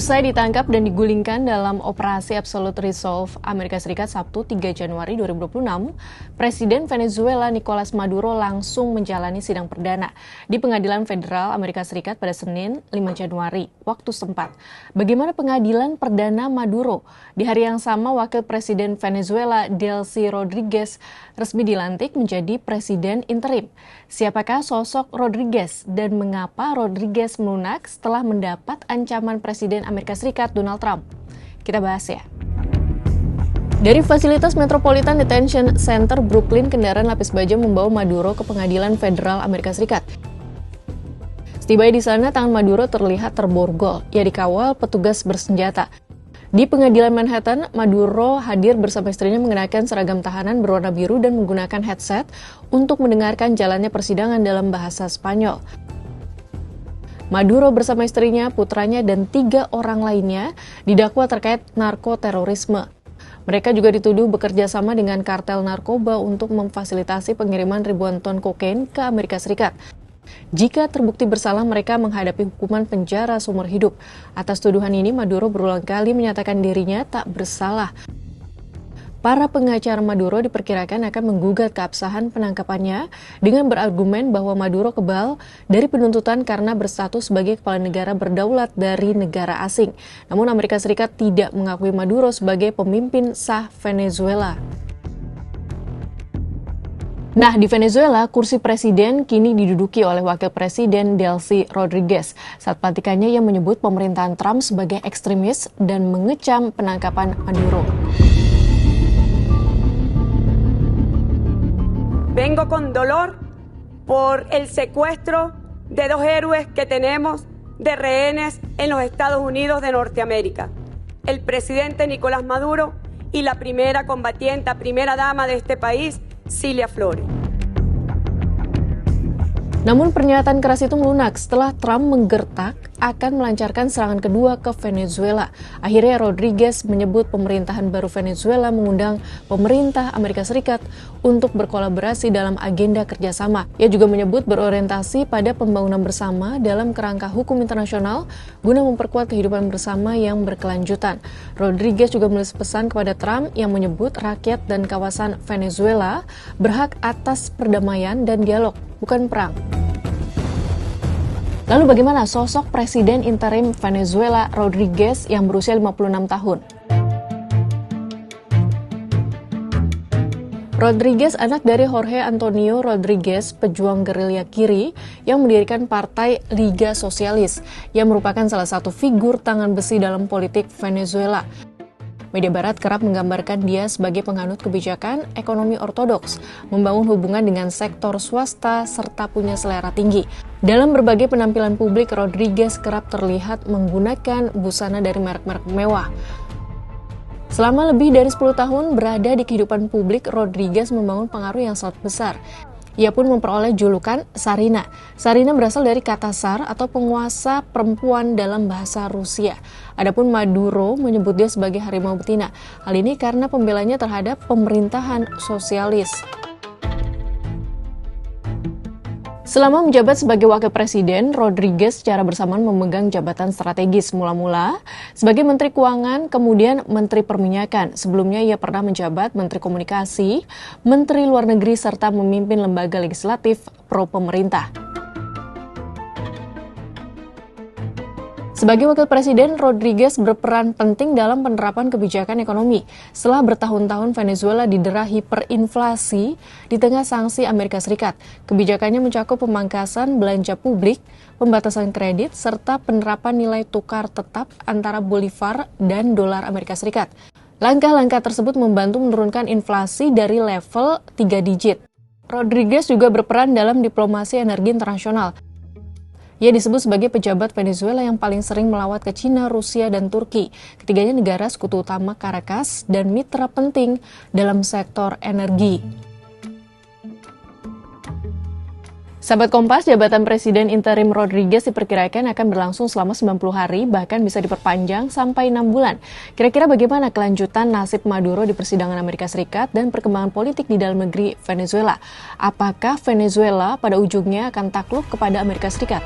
Usai ditangkap dan digulingkan dalam operasi Absolute Resolve Amerika Serikat Sabtu 3 Januari 2026, Presiden Venezuela Nicolas Maduro langsung menjalani sidang perdana di Pengadilan Federal Amerika Serikat pada Senin 5 Januari, waktu setempat. Bagaimana pengadilan perdana Maduro? Di hari yang sama, Wakil Presiden Venezuela Delcy Rodriguez resmi dilantik menjadi Presiden interim. Siapakah sosok Rodriguez dan mengapa Rodriguez melunak setelah mendapat ancaman Presiden Amerika Serikat Donald Trump? Kita bahas ya. Dari fasilitas Metropolitan Detention Center Brooklyn, kendaraan lapis baja membawa Maduro ke Pengadilan Federal Amerika Serikat. Setibanya di sana, tangan Maduro terlihat terborgol. Ia dikawal petugas bersenjata. Di Pengadilan Manhattan, Maduro hadir bersama istrinya mengenakan seragam tahanan berwarna biru dan menggunakan headset untuk mendengarkan jalannya persidangan dalam bahasa Spanyol. Maduro bersama istrinya, putranya, dan 3 orang lainnya didakwa terkait narkoterorisme. Mereka juga dituduh bekerja sama dengan kartel narkoba untuk memfasilitasi pengiriman ribuan ton kokain ke Amerika Serikat. Jika terbukti bersalah, mereka menghadapi hukuman penjara seumur hidup. Atas tuduhan ini, Maduro berulang kali menyatakan dirinya tak bersalah. Para pengacara Maduro diperkirakan akan menggugat keabsahan penangkapannya dengan berargumen bahwa Maduro kebal dari penuntutan karena berstatus sebagai kepala negara berdaulat dari negara asing. Namun Amerika Serikat tidak mengakui Maduro sebagai pemimpin sah Venezuela. Nah, di Venezuela, kursi presiden kini diduduki oleh Wakil Presiden Delcy Rodriguez. Saat pelantikannya, ia menyebut pemerintahan Trump sebagai ekstremis dan mengecam penangkapan Maduro. Vengo con dolor por el secuestro de 2 héroes que tenemos de rehenes en los Estados Unidos de Norteamérica. El presidente Nicolás Maduro y la primera combatiente, primera dama de este país, Cilia Flores. Namun pernyataan keras itu melunak setelah Trump menggertak akan melancarkan serangan kedua ke Venezuela. Akhirnya Rodriguez menyebut pemerintahan baru Venezuela mengundang pemerintah Amerika Serikat untuk berkolaborasi dalam agenda kerjasama. Ia juga menyebut berorientasi pada pembangunan bersama dalam kerangka hukum internasional guna memperkuat kehidupan bersama yang berkelanjutan. Rodriguez juga menulis pesan kepada Trump yang menyebut rakyat dan kawasan Venezuela berhak atas perdamaian dan dialog, bukan perang. Lalu bagaimana sosok Presiden interim Venezuela Rodriguez yang berusia 56 tahun? Rodriguez anak dari Jorge Antonio Rodriguez, pejuang gerilya kiri yang mendirikan Partai Liga Sosialis, yang merupakan salah satu figur tangan besi dalam politik Venezuela. Media barat kerap menggambarkan dia sebagai penganut kebijakan ekonomi ortodoks, membangun hubungan dengan sektor swasta, serta punya selera tinggi. Dalam berbagai penampilan publik, Rodriguez kerap terlihat menggunakan busana dari merek-merek mewah. Selama lebih dari 10 tahun berada di kehidupan publik, Rodriguez membangun pengaruh yang sangat besar. Ia pun memperoleh julukan Tsarina. Tsarina berasal dari kata tsar atau penguasa perempuan dalam bahasa Rusia. Adapun Maduro menyebut dia sebagai harimau betina. Hal ini karena pembelanya terhadap pemerintahan sosialis. Selama menjabat sebagai wakil presiden, Rodriguez secara bersamaan memegang jabatan strategis mula-mula sebagai Menteri Keuangan, kemudian Menteri Perminyakan. Sebelumnya ia pernah menjabat Menteri Komunikasi, Menteri Luar Negeri, serta memimpin lembaga legislatif pro-pemerintah. Sebagai wakil presiden, Rodriguez berperan penting dalam penerapan kebijakan ekonomi. Setelah bertahun-tahun Venezuela didera hiperinflasi di tengah sanksi Amerika Serikat. Kebijakannya mencakup pemangkasan belanja publik, pembatasan kredit, serta penerapan nilai tukar tetap antara bolivar dan dolar Amerika Serikat. Langkah-langkah tersebut membantu menurunkan inflasi dari level 3 digit. Rodriguez juga berperan dalam diplomasi energi internasional. Ia disebut sebagai pejabat Venezuela yang paling sering melawat ke Cina, Rusia, dan Turki. Ketiganya negara sekutu utama Caracas dan mitra penting dalam sektor energi. Sahabat Kompas, jabatan Presiden interim Rodriguez diperkirakan akan berlangsung selama 90 hari, bahkan bisa diperpanjang sampai 6 bulan. Kira-kira bagaimana kelanjutan nasib Maduro di persidangan Amerika Serikat dan perkembangan politik di dalam negeri Venezuela? Apakah Venezuela pada ujungnya akan takluk kepada Amerika Serikat?